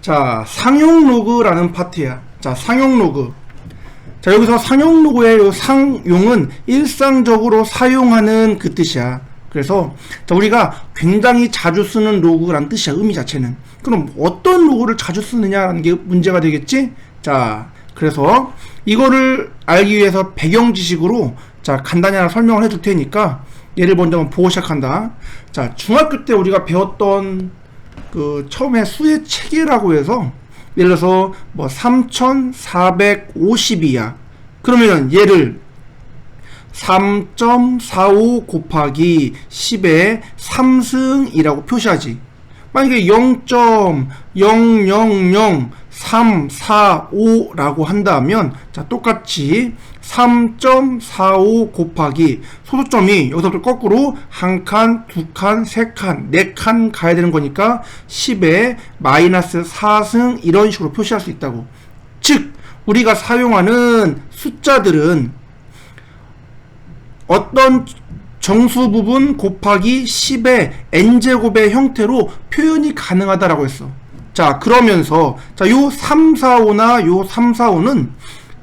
자, 상용 로그라는 파트야. 자, 상용 로그. 자, 여기서 상용 로그의 요 상용은 일상적으로 사용하는 그 뜻이야. 그래서 자, 우리가 굉장히 자주 쓰는 로그라는 뜻이야. 의미 자체는. 그럼 어떤 로그를 자주 쓰느냐라는 게 문제가 되겠지? 자, 그래서 이거를 알기 위해서 배경 지식으로 자, 간단히 하나 설명을 해줄 테니까 예를 먼저 한번 보고 시작한다. 자, 중학교 때 우리가 배웠던 그 처음에 수의 체계라고 해서 예를 들어서 뭐 3450이야. 그러면 얘를 3.45 곱하기 10의 3승이라고 표시하지. 만약에 0.000345라고 한다면 자, 똑같이 3.45 곱하기 소수점이 여기서부터 거꾸로 한 칸, 두 칸, 세 칸, 네 칸 가야 되는 거니까 10에 마이너스 4승 이런 식으로 표시할 수 있다고. 즉 우리가 사용하는 숫자들은 어떤 정수 부분 곱하기 10의 n제곱의 형태로 표현이 가능하다라고 했어. 자, 그러면서 자, 요 345나 요 345는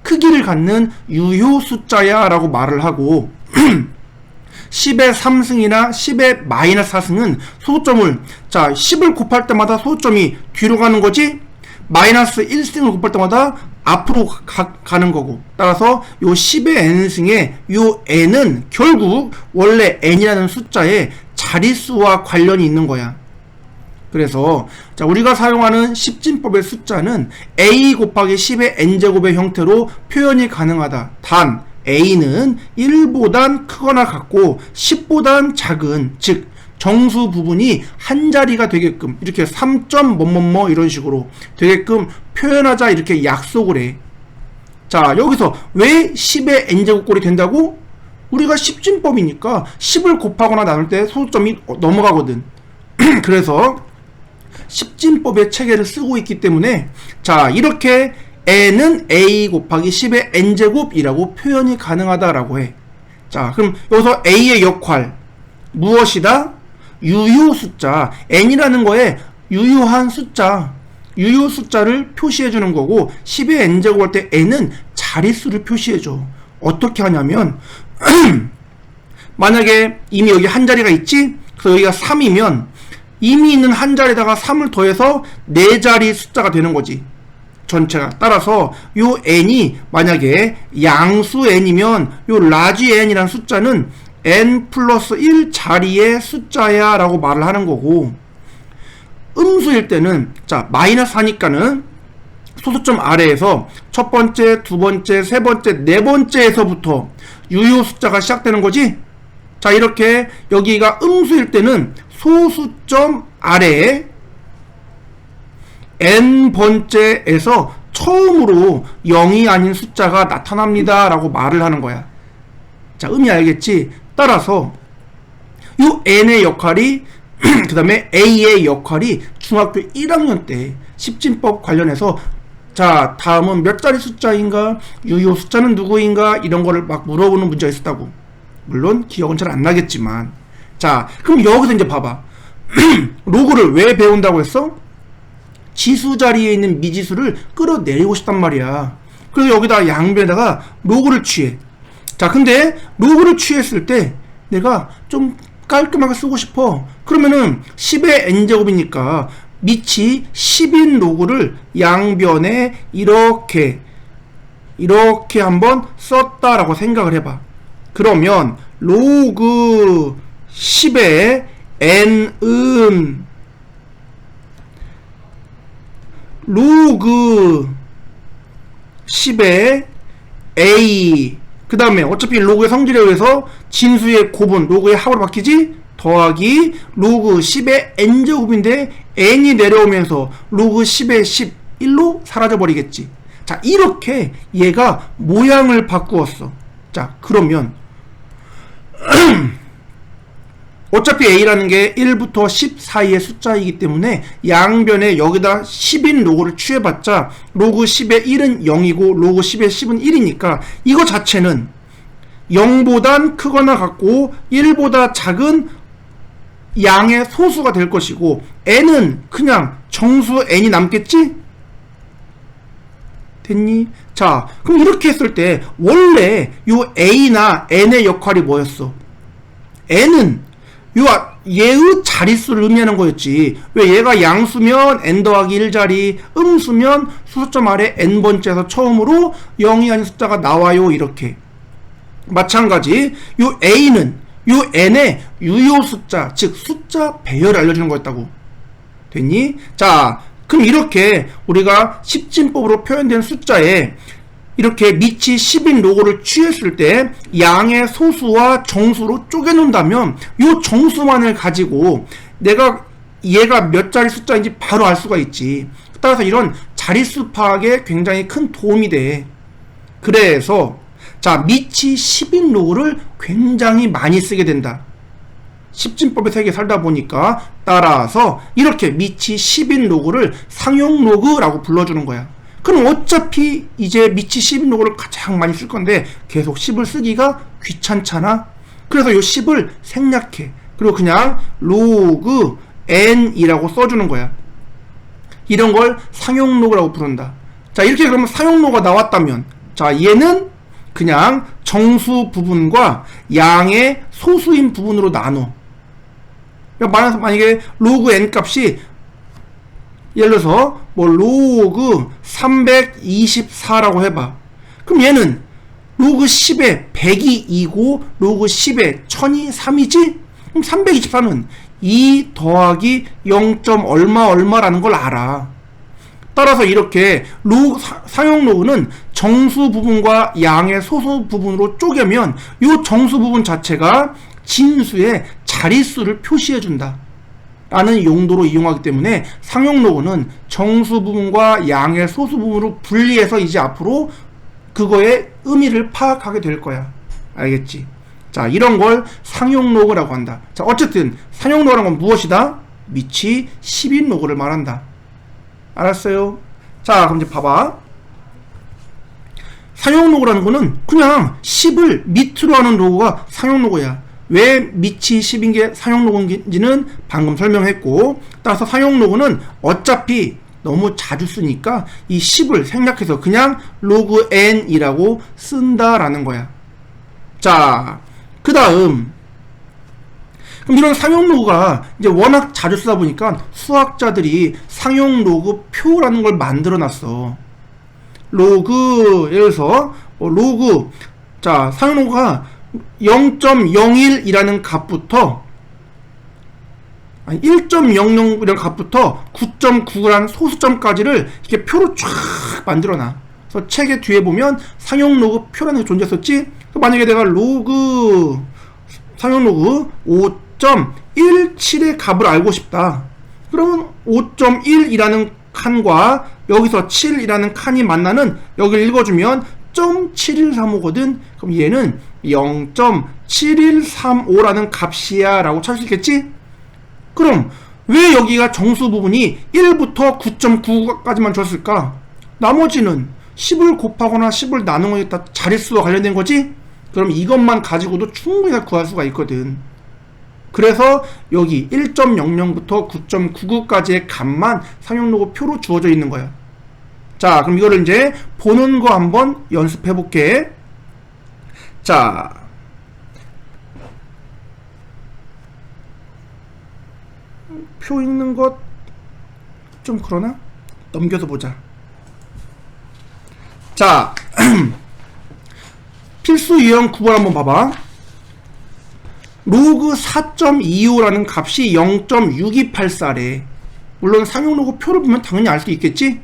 크기를 갖는 유효 숫자야 라고 말을 하고 10의 3승이나 10의 마이너스 4승은 소수점을 자, 10을 곱할 때마다 소수점이 뒤로 가는 거지, 마이너스 1승을 곱할 때마다 앞으로 가는 거고, 따라서 요 10의 n승의 요 n은 결국 원래 n이라는 숫자의 자릿수와 관련이 있는 거야. 그래서 자, 우리가 사용하는 십진법의 숫자는 a 곱하기 10의 n제곱의 형태로 표현이 가능하다. 단 a는 1보단 크거나 같고 10보단 작은, 즉 정수 부분이 한 자리가 되게끔 이렇게 3점 뭐뭐뭐 이런 식으로 되게끔 표현하자 이렇게 약속을 해. 자, 여기서 왜 10의 n제곱꼴이 된다고? 우리가 십진법이니까 10을 곱하거나 나눌 때 소수점이 넘어가거든. 그래서 십진법의 체계를 쓰고 있기 때문에 자, 이렇게 n은 a 곱하기 10의 n제곱이라고 표현이 가능하다라고 해. 자, 그럼 여기서 a의 역할 무엇이다? 유효 숫자. n이라는 거에 유효한 숫자, 유효 숫자를 표시해 주는 거고 10의 n제곱 할 때 n은 자릿수를 표시해 줘. 어떻게 하냐면 만약에 이미 여기 한 자리가 있지? 그래서 여기가 3이면 이미 있는 한 자리에다가 3을 더해서 4자리 숫자가 되는 거지. 전체가. 따라서 요 n이 만약에 양수 n이면 요 라지 n이라는 숫자는 n 플러스 1 자리의 숫자야 라고 말을 하는 거고, 음수일 때는 자, 마이너스 하니까는 소수점 아래에서 첫 번째, 두 번째, 세 번째, 네 번째에서부터 유효 숫자가 시작되는 거지. 자, 이렇게 여기가 음수일 때는 소수점 아래에 n번째에서 처음으로 0이 아닌 숫자가 나타납니다 라고 말을 하는 거야. 자, 의미 알겠지? 따라서 이 n의 역할이 그 다음에 a의 역할이 중학교 1학년 때 십진법 관련해서 자, 다음은 몇 자리 숫자인가, 유효 숫자는 누구인가 이런 거를 막 물어보는 문제가 있었다고. 물론 기억은 잘 안 나겠지만. 자, 그럼 여기서 이제 봐봐. 로그를 왜 배운다고 했어? 지수 자리에 있는 미지수를 끌어내리고 싶단 말이야. 그래서 여기다 양변에다가 로그를 취해. 자, 근데 로그를 취했을 때 내가 좀 깔끔하게 쓰고 싶어. 그러면은 10의 n제곱이니까 밑이 10인 로그를 양변에 이렇게 한번 썼다라고 생각을 해봐. 그러면 로그 10의 n은 로그 10의 a, 그 다음에 어차피 로그의 성질에 의해서 진수의 곱은 로그의 합으로 바뀌지? 더하기 로그 10의 n제곱인데 n이 내려오면서 로그 10의 11로 사라져버리겠지. 자, 이렇게 얘가 모양을 바꾸었어. 자, 그러면 어차피 a라는 게 1부터 10 사이의 숫자이기 때문에 양변에 여기다 10인 로그를 취해봤자 로그 10의 1은 0이고 로그 10의 10은 1이니까 이거 자체는 0보단 크거나 같고 1보다 작은 양의 소수가 될 것이고 n은 그냥 정수 n이 남겠지? 됐니? 자, 그럼 이렇게 했을 때 원래 요 a나 n의 역할이 뭐였어? n은 얘의 자릿수를 의미하는 거였지. 왜 얘가 양수면 n 더하기 1자리, 음수면 수소점 아래 n번째에서 처음으로 0이 아닌 숫자가 나와요. 이렇게. 마찬가지 요 a는 요 n의 유효 숫자, 즉 숫자 배열을 알려주는 거였다고. 됐니? 자, 그럼 이렇게 우리가 십진법으로 표현된 숫자에 이렇게 밑이 10인 로그를 취했을 때 양의 소수와 정수로 쪼개놓는다면 이 정수만을 가지고 내가 얘가 몇 자리 숫자인지 바로 알 수가 있지. 따라서 이런 자릿수 파악에 굉장히 큰 도움이 돼. 그래서 자, 밑이 10인 로그를 굉장히 많이 쓰게 된다. 십진법의 세계에 살다 보니까 따라서 이렇게 밑이 10인 로그를 상용 로그라고 불러주는 거야. 그럼 어차피 이제 밑이 10인 로그를 가장 많이 쓸 건데 계속 10을 쓰기가 귀찮잖아. 그래서 이 10을 생략해. 그리고 그냥 로그 n이라고 써주는 거야. 이런 걸 상용 로그라고 부른다. 자, 이렇게 그러면 상용 로그가 나왔다면 자, 얘는 그냥 정수 부분과 양의 소수인 부분으로 나눠. 만약에 로그 n 값이 예를 들어서 뭐 로그 324라고 해봐. 그럼 얘는 로그 10에 100이 2고 로그 10에 1000이 3이지? 그럼 324는 2 더하기 0. 얼마 얼마라는 걸 알아. 따라서 이렇게 상용 로그는 정수 부분과 양의 소수 부분으로 쪼개면 이 정수 부분 자체가 진수의 자릿수를 표시해준다 라는 용도로 이용하기 때문에 상용 로그는 정수 부분과 양의 소수 부분으로 분리해서 이제 앞으로 그거의 의미를 파악하게 될 거야. 알겠지? 자, 이런 걸 상용 로그라고 한다. 자, 어쨌든 상용 로그라는 건 무엇이다? 밑이 10인 로그를 말한다. 알았어요? 자, 그럼 이제 봐봐. 상용 로그라는 거는 그냥 10을 밑으로 하는 로그가 상용 로그야. 왜 밑이 10인 게 상용 로그인지는 방금 설명했고, 따라서 상용 로그는 어차피 너무 자주 쓰니까 이 10을 생략해서 그냥 로그 n이라고 쓴다라는 거야. 자, 그 다음 그럼 이런 상용 로그가 이제 워낙 자주 쓰다 보니까 수학자들이 상용 로그 표라는 걸 만들어 놨어. 로그, 예를 들어서 로그, 자, 상용 로그가 0.01이라는 값부터 1.00이라는 값부터 9.9라는 소수점까지를 이렇게 표로 쫙 만들어 놔. 그래서 책의 뒤에 보면 상용 로그 표라는 게 존재했었지. 만약에 내가 로그 상용 로그 5.17의 값을 알고 싶다. 그러면 5.1이라는 칸과 여기서 7이라는 칸이 만나는 여기를 읽어주면 0.7135거든. 그럼 얘는 0.7135라는 값이야 라고 찾을 수 있겠지? 그럼 왜 여기가 정수 부분이 1부터 9.9까지만 줬을까? 나머지는 10을 곱하거나 10을 나누는 게 다 자릿수와 관련된 거지? 그럼 이것만 가지고도 충분히 다 구할 수가 있거든. 그래서 여기 1.00부터 9.99까지의 값만 상용 로그 표로 주어져 있는 거야. 자, 그럼 이거를 이제 보는 거 한번 연습해 볼게. 자, 표 읽는 것 좀 그러나? 넘겨서 보자. 자, 필수 유형 9번 한번 봐봐. 로그 4.25라는 값이 0.6284래. 물론 상용 로그 표를 보면 당연히 알 수 있겠지?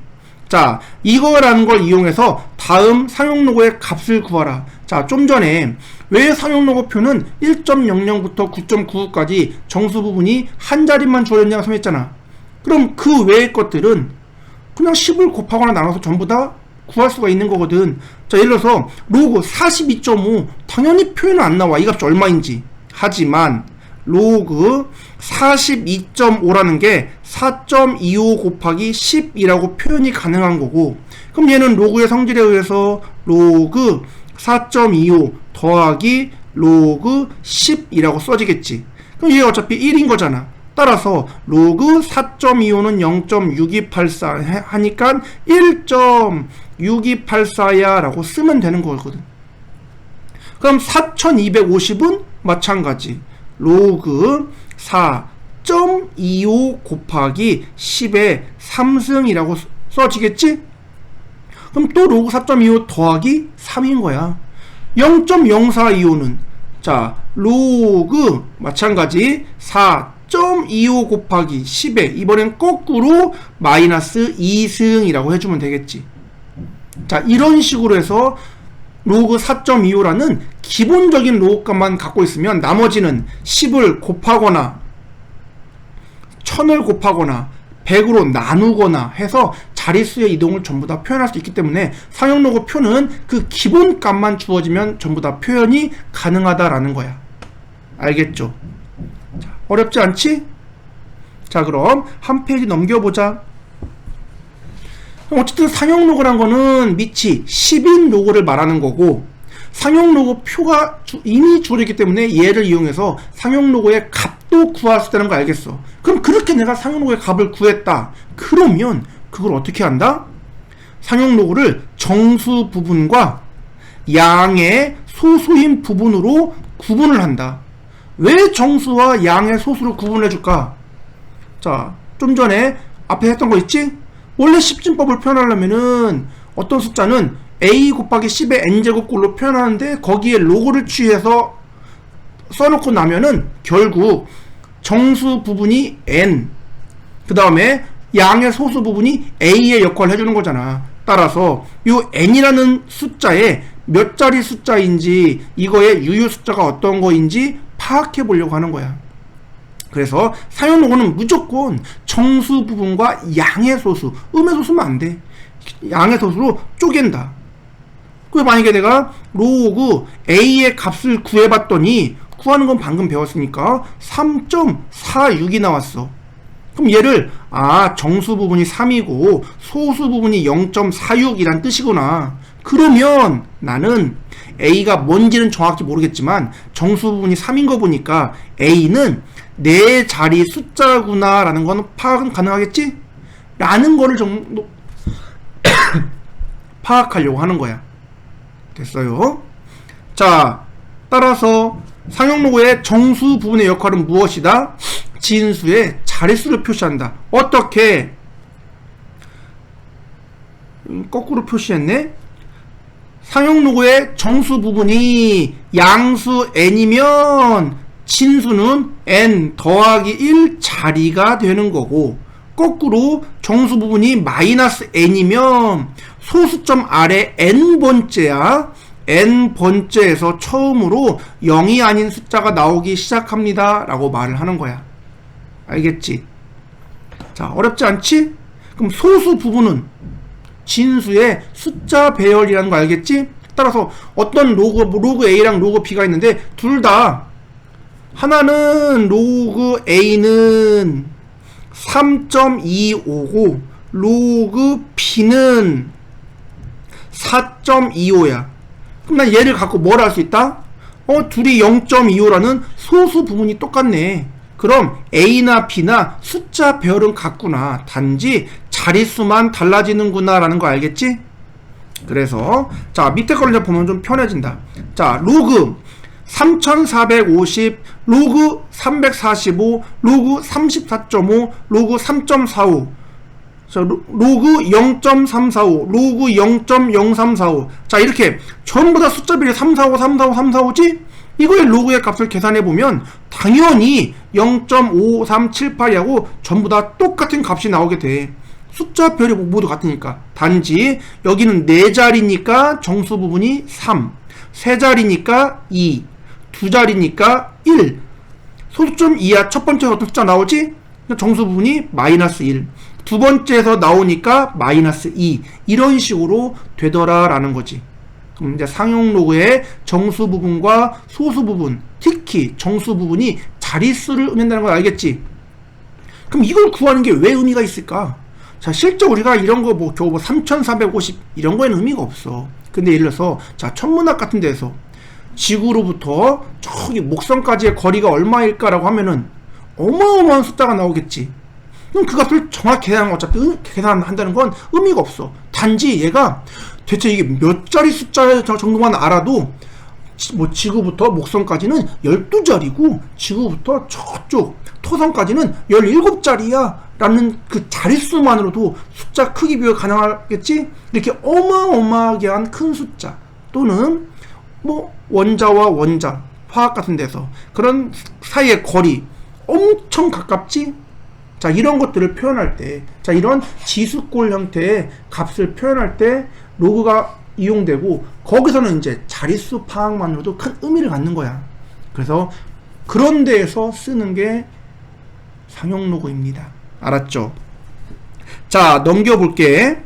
자, 이거라는 걸 이용해서 다음 상용 로그의 값을 구하라. 자, 좀 전에 왜 상용 로그 표는 1.00부터 9.99까지 정수 부분이 한 자리만 주어졌냐고 설명했잖아. 그럼 그 외의 것들은 그냥 10을 곱하거나 나눠서 전부 다 구할 수가 있는 거거든. 자, 예를 들어서 로그 42.5 당연히 표에는 안 나와. 이 값이 얼마인지. 하지만 로그 42.5라는 게 4.25 곱하기 10이라고 표현이 가능한 거고, 그럼 얘는 로그의 성질에 의해서 로그 4.25 더하기 로그 10이라고 써지겠지. 그럼 그럼 얘 어차피 1인 거잖아. 따라서 로그 4.25는 0.6284 하니까 1.6284야 라고 쓰면 되는 거거든. 그럼 4250은 마찬가지. 로그 4.25 곱하기 10의 3승이라고 써지겠지? 그럼 또 로그 4.25 더하기 3인 거야. 0.0425는 자 로그 마찬가지 4.25 곱하기 10에 이번엔 거꾸로 마이너스 2승이라고 해주면 되겠지. 자 이런 식으로 해서 로그 4.25라는 기본적인 로그 값만 갖고 있으면 나머지는 10을 곱하거나 1000을 곱하거나 100으로 나누거나 해서 자릿수의 이동을 전부 다 표현할 수 있기 때문에 상용 로그 표는 그 기본 값만 주어지면 전부 다 표현이 가능하다라는 거야. 알겠죠? 자, 어렵지 않지? 자 그럼 한 페이지 넘겨보자. 어쨌든 상용 로그란 거는 밑이 10인 로그를 말하는 거고 상용 로그 표가 이미 줄어있기 때문에 얘를 이용해서 상용 로그의 값도 구할 수 있다는 거 알겠어. 그럼 그렇게 내가 상용 로그의 값을 구했다. 그러면 그걸 어떻게 한다? 상용 로그를 정수 부분과 양의 소수인 부분으로 구분을 한다. 왜 정수와 양의 소수로 구분해 줄까? 자, 좀 전에 앞에 했던 거 있지? 원래 십진법을 표현하려면은 어떤 숫자는 a 곱하기 10의 n제곱꼴로 표현하는데 거기에 로그를 취해서 써놓고 나면은 결국 정수 부분이 n 그 다음에 양의 소수 부분이 a의 역할을 해주는 거잖아. 따라서 요 n이라는 숫자에 몇 자리 숫자인지 이거의 유효 숫자가 어떤 거인지 파악해 보려고 하는 거야. 그래서 상용 로그는 무조건 정수 부분과 양의 소수, 음의 소수면 안 돼. 양의 소수로 쪼갠다. 그 만약에 내가 로그 a의 값을 구해봤더니 구하는 건 방금 배웠으니까 3.46이 나왔어. 그럼 얘를 정수 부분이 3이고 소수 부분이 0.46이란 뜻이구나. 그러면 나는 a가 뭔지는 정확히 모르겠지만 정수 부분이 3인 거 보니까 a는 4자리 숫자구나 라는 건 파악은 가능하겠지? 라는 거를 정도 파악하려고 하는 거야. 됐어요? 자, 따라서 상용 로그의 정수 부분의 역할은 무엇이다? 진수의 자릿수를 표시한다. 어떻게? 거꾸로 표시했네? 상용 로그의 정수 부분이 양수 n이면 진수는 n 더하기 1 자리가 되는 거고 거꾸로 정수 부분이 마이너스 n이면 소수점 아래 n번째야. n번째에서 처음으로 0이 아닌 숫자가 나오기 시작합니다 라고 말을 하는 거야. 알겠지? 자, 어렵지 않지? 그럼 소수 부분은 진수의 숫자 배열이라는 거 알겠지? 따라서 어떤 로그 A랑 로그 B가 있는데 둘 다 하나는 로그 A는 3.25고 로그 B는 4.25야. 그럼 난 얘를 갖고 뭘 할 수 있다? 둘이 0.25라는 소수 부분이 똑같네. 그럼 A나 B나 숫자 배열은 같구나. 단지 자릿수만 달라지는구나 라는 거 알겠지? 그래서 자 밑에 거를 보면 좀 편해진다. 자 로그 3450, 로그 345, 로그 34.5, 로그 3.45, 자, 로그 0.345, 로그 0.0345. 자, 이렇게 전부 다 숫자별이 345, 345, 345지? 이거의 로그의 값을 계산해보면 당연히 0.5378하고 전부 다 똑같은 값이 나오게 돼. 숫자별이 모두 같으니까. 단지 여기는 4자리니까 정수 부분이 3, 3자리니까 2, 2자리니까 1. 소수점 2야. 첫 번째 어떤 숫자 나오지? 정수 부분이 마이너스 1. 두 번째에서 나오니까 마이너스 2. 이런 식으로 되더라 라는 거지. 그럼 이제 상용 로그의 정수 부분과 소수 부분, 특히 정수 부분이 자릿수를 의미한다는 걸 알겠지? 그럼 이걸 구하는 게 왜 의미가 있을까? 자, 실제 우리가 이런 거 겨우 3450 이런 거에는 의미가 없어. 근데 예를 들어서 자, 천문학 같은 데서 지구로부터 저기 목성까지의 거리가 얼마일까라고 하면은 어마어마한 숫자가 나오겠지. 그럼 그 값을 정확히 계산하는 건 어차피 계산한다는 건 의미가 없어. 단지 얘가 대체 이게 몇 자리 숫자 정도만 알아도 뭐 지구부터 목성까지는 12자리고 지구부터 저쪽 토성까지는 17자리야 라는 그 자릿수만으로도 숫자 크기 비교가 가능하겠지? 이렇게 어마어마하게 한 큰 숫자 또는 뭐 원자와 원자 화학 같은 데서 그런 사이의 거리 엄청 가깝지? 자, 이런 것들을 표현할 때, 자, 이런 지수꼴 형태의 값을 표현할 때 로그가 이용되고 거기서는 이제 자릿수 파악만으로도 큰 의미를 갖는 거야. 그래서 그런 데에서 쓰는 게 상용 로그입니다. 알았죠? 자, 넘겨볼게.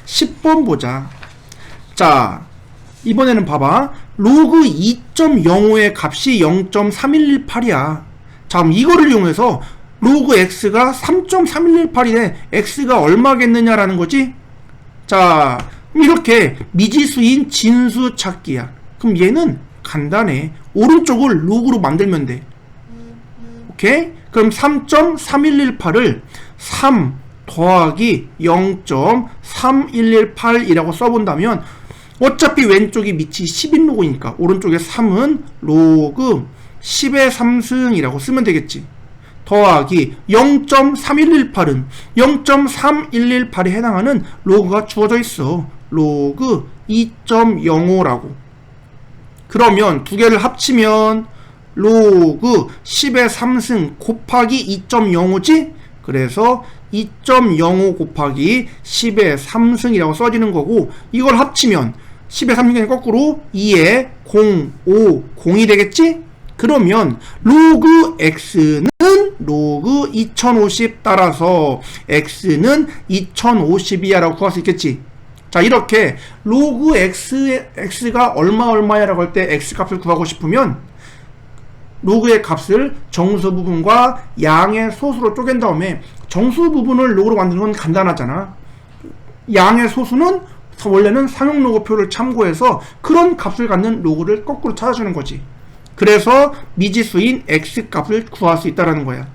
10번 보자. 자, 이번에는 봐봐. 로그 2.05의 값이 0.3118이야. 자, 그럼 이거를 이용해서 로그 x가 3.3118이네. x가 얼마겠느냐라는 거지? 자, 이렇게 미지수인 진수 찾기야. 그럼 얘는 간단해. 오른쪽을 로그로 만들면 돼. 오케이? 그럼 3.3118을 3 더하기 0.3118이라고 써본다면 어차피 왼쪽이 밑이 10인 로그니까 오른쪽에 3은 로그 10의 3승이라고 쓰면 되겠지. 더하기 0.3118은 0.3118에 해당하는 로그가 주어져 있어. 로그 2.05라고. 그러면 두 개를 합치면 로그 10의 3승 곱하기 2.05지? 그래서 2.05 곱하기 10의 3승이라고 써지는 거고, 이걸 합치면 10의 3승이 거꾸로 2의 0, 5, 0이 되겠지? 그러면 로그 x는 로그 2050 따라서 x는 2050이야 라고 구할 수 있겠지. 자, 이렇게 로그 x가 얼마야 라고 할 때 x 값을 구하고 싶으면 로그의 값을 정수 부분과 양의 소수로 쪼갠 다음에 정수 부분을 로그로 만드는 건 간단하잖아. 양의 소수는 원래는 상용 로그표를 참고해서 그런 값을 갖는 로그를 거꾸로 찾아주는 거지. 그래서 미지수인 x 값을 구할 수 있다는 거야.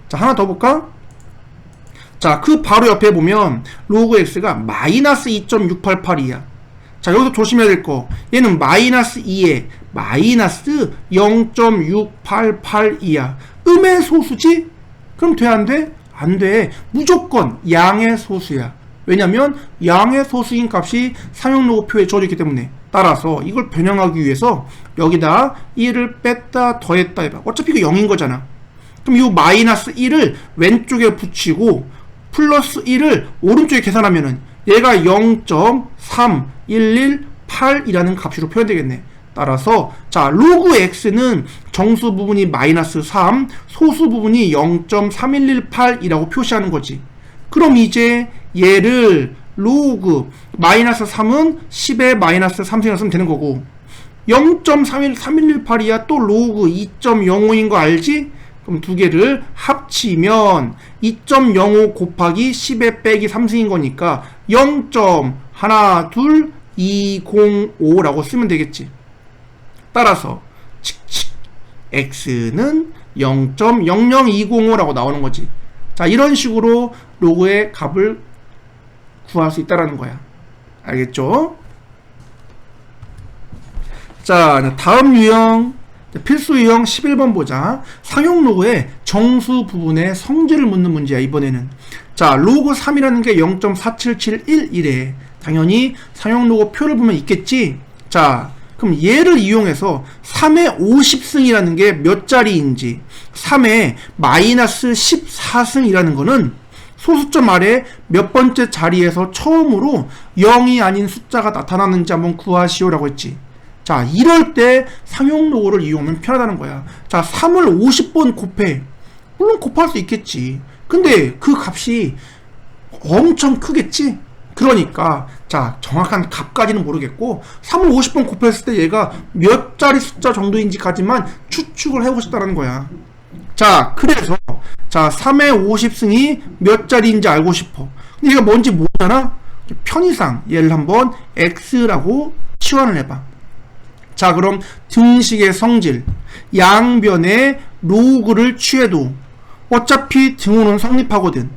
자, 하나 더 볼까? 자, 그 바로 옆에 보면 로그 x가 마이너스 2.688이야. 자, 여기서 조심해야 될 거, 얘는 마이너스 2에 마이너스 0.688이야. 음의 소수지? 그럼 돼, 안 돼? 안 돼. 무조건 양의 소수야. 왜냐면 양의 소수인 값이 상용 로그표에 주어져 있기 때문에. 따라서 이걸 변형하기 위해서 여기다 1을 뺐다 더했다 해봐. 어차피 이거 0인 거잖아. 그럼 이 마이너스 1을 왼쪽에 붙이고 플러스 1을 오른쪽에 계산하면은 얘가 0.3118이라는 값으로 표현되겠네. 따라서 자, 로그 x는 정수 부분이 마이너스 3, 소수 부분이 0.3118이라고 표시하는 거지. 그럼 이제 얘를 로그 마이너스 3은 10의 마이너스 3승이라고 쓰면 되는 거고, 0.3118이야 또 로그 2.05인 거 알지? 그럼 두 개를 합치면 2.05 곱하기 10의 빼기 3승인 거니까 0.12205라고 쓰면 되겠지. 따라서 x는 0.00205라고 나오는 거지. 자, 이런 식으로 로그의 값을 구할 수 있다라는 거야. 알겠죠? 자, 다음 유형, 필수 유형 11번 보자. 상용 로그의 정수 부분의 성질을 묻는 문제야, 이번에는. 자, 로그 3이라는 게 0.4771이래. 당연히 상용 로그 표를 보면 있겠지? 자, 그럼 얘를 이용해서 3의 50승이라는 게 몇 자리인지, 3의 마이너스 14승이라는 거는 소수점 아래 몇 번째 자리에서 처음으로 0이 아닌 숫자가 나타나는지 한번 구하시오라고 했지. 자, 이럴 때 상용 로그를 이용하면 편하다는 거야. 자, 3을 50번 곱해. 물론 곱할 수 있겠지. 근데 그 값이 엄청 크겠지? 그러니까 자, 정확한 값까지는 모르겠고 3을 50번 곱했을 때 얘가 몇 자리 숫자 정도인지까지만 추측을 해보고 싶다는 거야. 자, 그래서 자, 3의 50승이 몇 자리인지 알고 싶어. 근데 얘가 뭔지 모르잖아? 편의상 얘를 한번 x라고 치환을 해봐. 자, 그럼 등식의 성질, 양변에 로그를 취해도 어차피 등호는 성립하거든.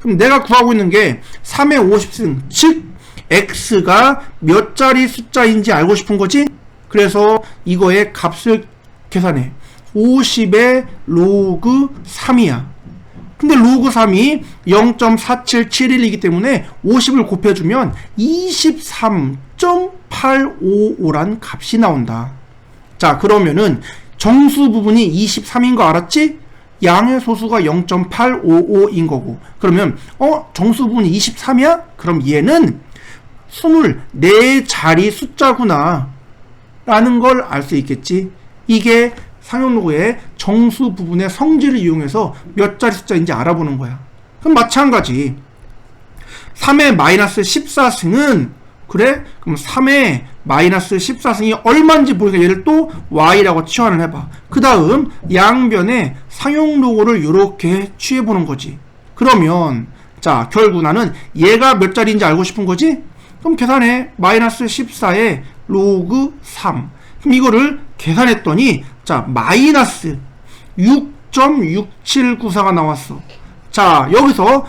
그럼 내가 구하고 있는 게 3의 50승, 즉 x가 몇 자리 숫자인지 알고 싶은 거지? 그래서 이거의 값을 계산해. 50의 로그 3이야. 근데 로그 3이 0.4771이기 때문에 50을 곱해주면 23.855란 값이 나온다. 자, 그러면은 정수 부분이 23인 거 알았지? 양의 소수가 0.855인 거고. 그러면 정수 부분이 23이야? 그럼 얘는 24자리 숫자구나 라는 걸 알 수 있겠지. 이게 상용로그의 정수 부분의 성질을 이용해서 몇 자리 숫자인지 알아보는 거야. 그럼 마찬가지 3의 마이너스 14승은 그래? 그럼 3의 마이너스 14승이 얼마인지 모르니까 얘를 또 y라고 치환을 해봐. 그 다음 양변에 상용로그를 이렇게 취해보는 거지. 그러면 자, 결국 나는 얘가 몇 자리인지 알고 싶은 거지? 그럼 계산해. 마이너스 14의 로그 3. 그럼 이거를 계산했더니 자, 마이너스 6.6794가 나왔어. 자, 여기서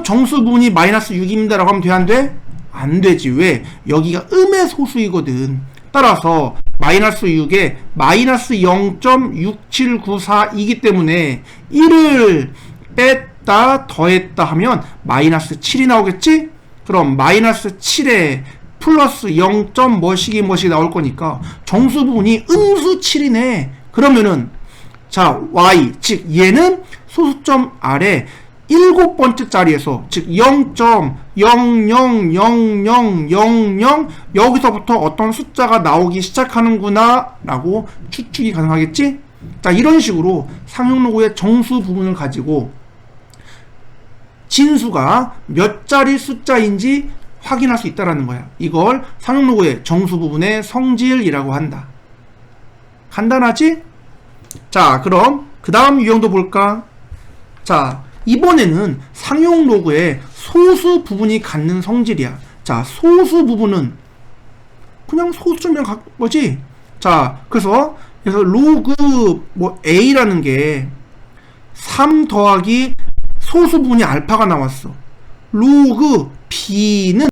정수 부분이 마이너스 6입니다 라고 하면 돼, 안 돼? 안 되지. 왜? 여기가 음의 소수이거든. 따라서 마이너스 6에 마이너스 0.6794이기 때문에 1을 뺐다 더했다 하면 마이너스 7이 나오겠지? 그럼 마이너스 7에 플러스 0. 뭐시기 나올 거니까 정수 부분이 음수 7이네. 그러면은 자, y 즉 얘는 소수점 아래 7번째 자리에서 즉 0.000000 여기서부터 어떤 숫자가 나오기 시작하는구나 라고 추측이 가능하겠지? 자, 이런 식으로 상용로그의 정수 부분을 가지고 진수가 몇 자리 숫자인지 확인할 수 있다는 거야. 이걸 상용로그의 정수 부분의 성질이라고 한다. 간단하지? 자, 그럼 그 다음 유형도 볼까? 자, 이번에는 상용로그의 소수 부분이 갖는 성질이야. 자, 소수 부분은 그냥 소수점이랑 갖는 거지. 자, 그래서 로그 a라는 게 3 더하기 소수 부분이 알파가 나왔어. 로그 b는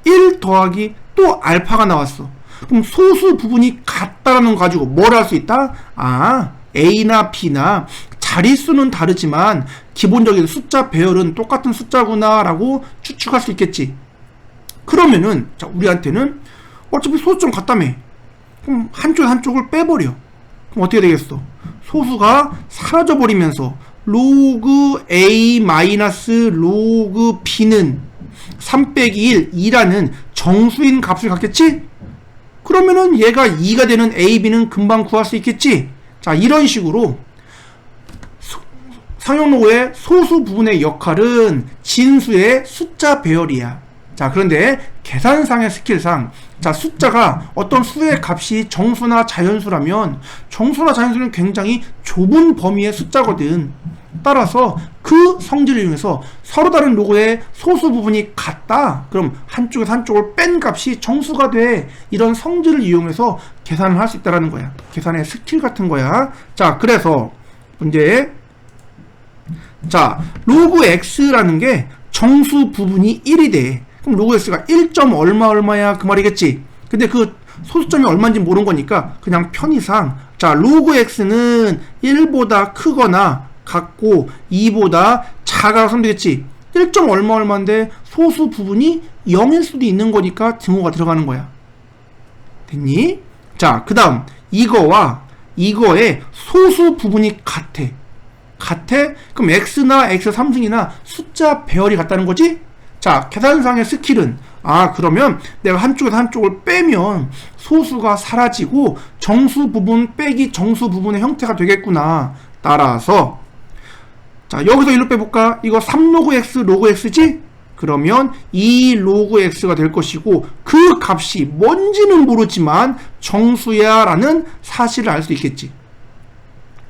1 더하기 또 알파가 나왔어. 그럼 소수 부분이 같다라는 거 가지고 뭘 할 수 있다? 아, a나 b나 자릿수는 다르지만 기본적인 숫자 배열은 똑같은 숫자구나 라고 추측할 수 있겠지. 그러면은 자, 우리한테는 어차피 소수점 같다며. 그럼 한쪽을 빼버려. 그럼 어떻게 되겠어? 소수가 사라져 버리면서 로그 a 마이너스 로그 b는 3 빼기 1, 2라는 정수인 값을 갖겠지? 그러면은 얘가 2가 되는 a, b는 금방 구할 수 있겠지? 자, 이런 식으로 상용로그의 소수 부분의 역할은 진수의 숫자 배열이야. 자, 그런데 계산상의 스킬상 자, 숫자가 어떤 수의 값이 정수나 자연수라면 정수나 자연수는 굉장히 좁은 범위의 숫자거든. 따라서 그 성질을 이용해서 서로 다른 로그의 소수 부분이 같다. 그럼 한쪽에서 한쪽을 뺀 값이 정수가 돼. 이런 성질을 이용해서 계산을 할 수 있다는 거야. 계산의 스킬 같은 거야. 자, 그래서 문제 자, 로그 x라는 게 정수 부분이 1이 돼. 그럼 로그 x가 1. 얼마야 그 말이겠지. 근데 그 소수점이 얼마인지 모르는 거니까 그냥 편의상 자, 로그 x는 1보다 크거나 같고 2보다 작아서 하면 되겠지. 1. 얼마인데 소수 부분이 0일 수도 있는 거니까 등호가 들어가는 거야. 됐니? 자, 그 다음 이거와 이거의 소수 부분이 같아. 그럼 x나 x3승이나 숫자 배열이 같다는 거지? 자, 계산상의 스킬은 그러면 내가 한쪽에서 한쪽을 빼면 소수가 사라지고 정수 부분 빼기 정수 부분의 형태가 되겠구나. 따라서 자, 여기서 1로 빼볼까? 이거 3로그 x 로그 x지? 그러면 2 로그 x가 될 것이고 그 값이 뭔지는 모르지만 정수야 라는 사실을 알 수 있겠지.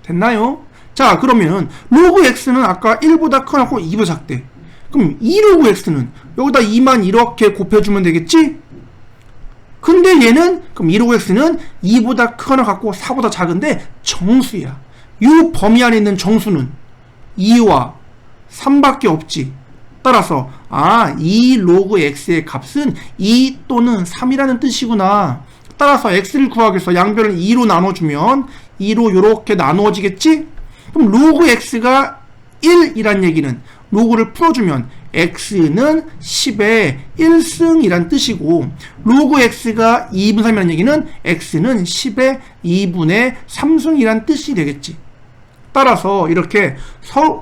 됐나요? 자, 그러면 로그 x는 아까 1보다 크고 2보다 작대. 그럼 2 로그 x는 여기다 2만 이렇게 곱해주면 되겠지? 근데 얘는 그럼 1 로그 x는 2보다 크거나 같고 4보다 작은데 정수야. 이 범위 안에 있는 정수는 2와 3밖에 없지. 따라서 2 로그 x의 값은 2 또는 3이라는 뜻이구나. 따라서 x를 구하기 위해서 양변을 2로 나눠주면 2로 요렇게 나누어지겠지? 그럼 로그 x가 1이란 얘기는 로그를 풀어주면 x는 10의 1승이란 뜻이고, 로그 x가 2분 3이라는 얘기는 x는 10의 2분의 3승이란 뜻이 되겠지. 따라서 이렇게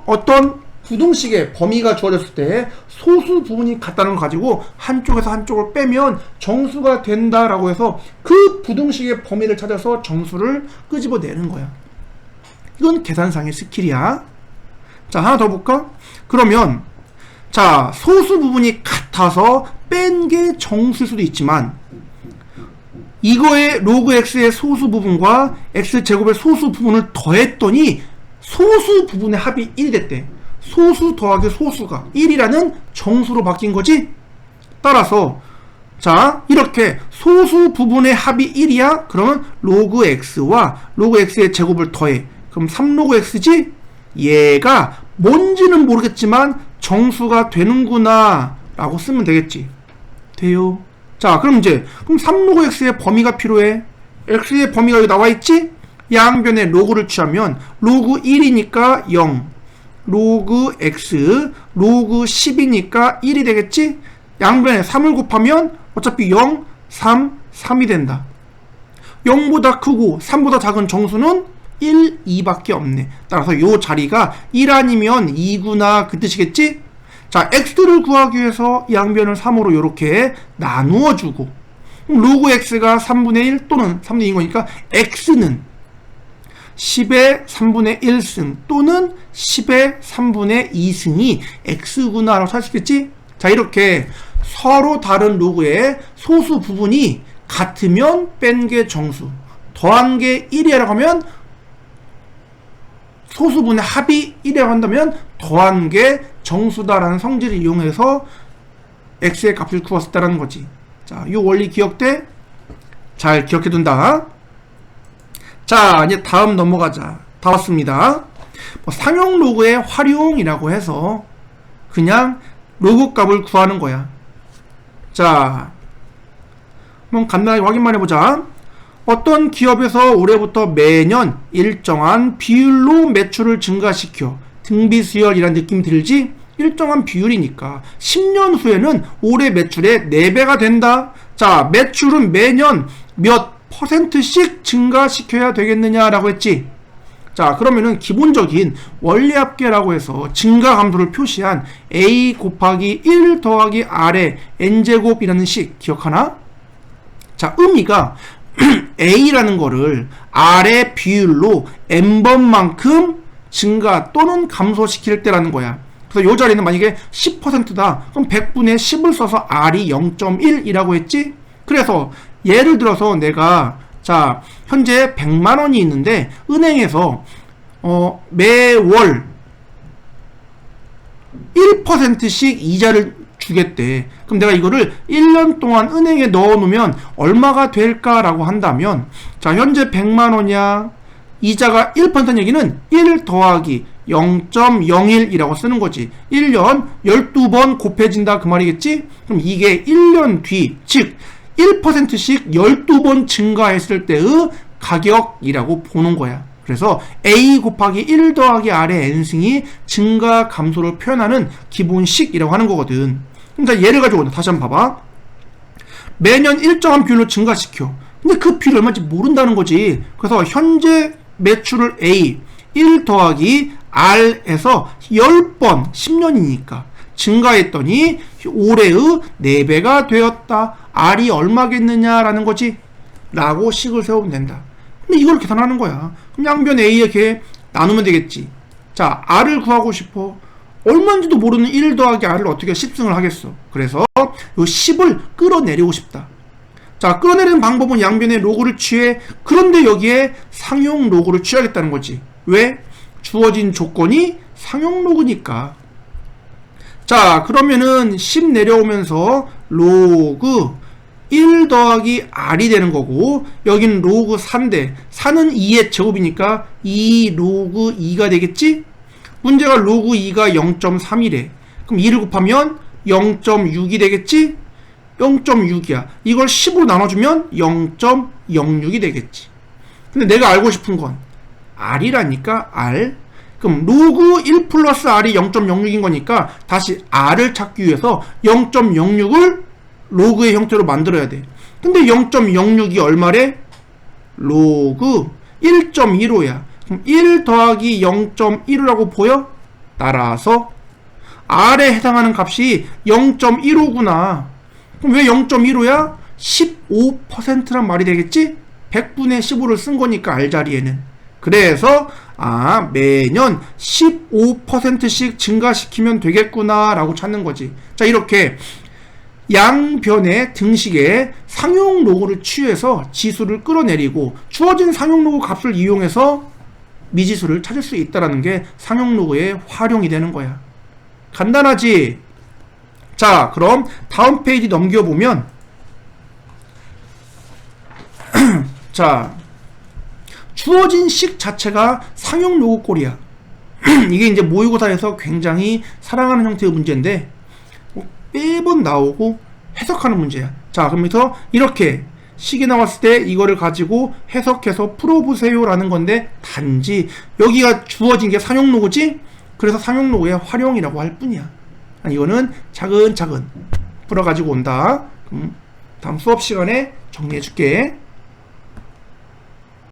어떤 부등식의 범위가 주어졌을 때 소수 부분이 같다는 걸 가지고 한쪽에서 한쪽을 빼면 정수가 된다라고 해서 그 부등식의 범위를 찾아서 정수를 끄집어내는 거야. 이건 계산상의 스킬이야. 자, 하나 더 볼까? 그러면 자, 소수 부분이 같아서 뺀 게 정수일 수도 있지만 이거의 로그 x의 소수 부분과 x제곱의 소수 부분을 더했더니 소수 부분의 합이 1이 됐대. 소수 더하기 소수가 1이라는 정수로 바뀐 거지? 따라서 자, 이렇게 소수 부분의 합이 1이야? 그러면 로그 x와 로그 x의 제곱을 더해. 그럼 3로그 x지? 얘가 뭔지는 모르겠지만 정수가 되는구나 라고 쓰면 되겠지. 돼요. 자, 그럼 이제 그럼 3로그 x의 범위가 필요해. x의 범위가 여기 나와있지? 양변에 로그를 취하면 로그 1이니까 0, 로그 x, 로그 10이니까 1이 되겠지? 양변에 3을 곱하면 어차피 0, 3, 3이 된다. 0보다 크고 3보다 작은 정수는 1, 2밖에 없네. 따라서 요 자리가 1 아니면 2구나 그 뜻이겠지? 자, x를 구하기 위해서 양변을 3으로 이렇게 나누어주고, 로그 x가 3분의 1 또는 3분의 2인 거니까 x는 10의 3분의 1승 또는 10의 3분의 2승이 x구나 라고 할 수 있겠지? 자, 이렇게 서로 다른 로그의 소수 부분이 같으면 뺀 게 정수, 더한 게 1이라고 하면 소수분의 합이 1이라고 한다면 더한 게 정수다라는 성질을 이용해서 x의 값을 구했다라는 거지. 자, 이 원리 기억돼? 잘 기억해둔다. 자, 이제 다음 넘어가자. 다 왔습니다. 상용 로그의 활용이라고 해서 그냥 로그 값을 구하는 거야. 자, 한번 간단하게 확인만 해보자. 어떤 기업에서 올해부터 매년 일정한 비율로 매출을 증가시켜 등비 수열이라는 느낌 들지? 일정한 비율이니까 10년 후에는 올해 매출의 4배가 된다. 자, 매출은 매년 몇 %씩 증가시켜야 되겠느냐라고 했지. 자, 그러면은 기본적인 원리합계라고 해서 증가 감소를 표시한 a 곱하기 1 더하기 r의 n제곱이라는 식 기억하나? 자, 의미가 a라는 거를 r의 비율로 n번만큼 증가 또는 감소시킬 때라는 거야. 그래서 이 자리는 만약에 10%다. 그럼 100분의 10을 써서 r이 0.1이라고 했지? 그래서 예를 들어서 내가 자, 현재 100만원이 있는데 은행에서 매월 1%씩 이자를 주겠대. 그럼 내가 이거를 1년 동안 은행에 넣어 놓으면 얼마가 될까라고 한다면, 자, 현재 100만원이야. 이자가 1%는 얘기는 1 더하기 0.01이라고 쓰는 거지. 1년 12번 곱해진다 그 말이겠지? 그럼 이게 1년 뒤, 즉 1%씩 12번 증가했을 때의 가격이라고 보는 거야. 그래서 a 곱하기 1 더하기 r의 n승이 증가 감소를 표현하는 기본식이라고 하는 거거든. 그럼 예를 가지고 다시 한번 봐봐. 매년 일정한 비율로 증가시켜. 근데 그 비율이 얼마인지 모른다는 거지. 그래서 현재 매출을 a 1 더하기 r에서 10번 10년이니까 증가했더니 올해의 4배가 되었다. r이 얼마겠느냐라는 거지 라고 식을 세우면 된다. 근데 이걸 계산하는 거야. 그럼 양변 a에 이렇게 나누면 되겠지. 자, r을 구하고 싶어. 얼마인지도 모르는 1 더하기 r을 어떻게 10승을 하겠어. 그래서 요 10을 끌어내리고 싶다. 자, 끌어내리는 방법은 양변에 로그를 취해. 그런데 여기에 상용 로그를 취하겠다는 거지. 왜? 주어진 조건이 상용 로그니까. 자, 그러면은 10 내려오면서 로그 1 더하기 r이 되는 거고, 여기는 로그 4인데 4는 2의 제곱이니까 2 로그 2가 되겠지? 문제가 로그 2가 0.3이래. 그럼 2를 곱하면 0.6이 되겠지? 0.6이야. 이걸 10으로 나눠주면 0.06이 되겠지. 근데 내가 알고 싶은 건 r이라니까, r. 그럼 로그 1 플러스 r이 0.06인 거니까 다시 r을 찾기 위해서 0.06을 로그의 형태로 만들어야 돼. 근데 0.06이 얼마래? 로그 1.15야. 그럼 1 더하기 0.15라고 보여? 따라서 r에 해당하는 값이 0.15구나. 그럼 왜 0.15야? 15%란 말이 되겠지? 100분의 15를 쓴 거니까 r 자리에는. 그래서 매년 15%씩 증가시키면 되겠구나 라고 찾는 거지. 자, 이렇게 양변의 등식에 상용 로그를 취해서 지수를 끌어내리고 주어진 상용 로그 값을 이용해서 미지수를 찾을 수 있다는 게 상용 로그의 활용이 되는 거야. 간단하지? 자, 그럼 다음 페이지 넘겨보면 자, 주어진 식 자체가 상용 로그 꼴이야. 이게 이제 모의고사에서 굉장히 사랑하는 형태의 문제인데 매번 나오고 해석하는 문제야. 자, 그러면서 이렇게 식이 나왔을 때 이거를 가지고 해석해서 풀어보세요 라는 건데, 단지 여기가 주어진 게 상용 로그지? 그래서 상용 로그의 활용이라고 할 뿐이야. 이거는 차근차근 풀어가지고 온다. 다음 수업 시간에 정리해 줄게.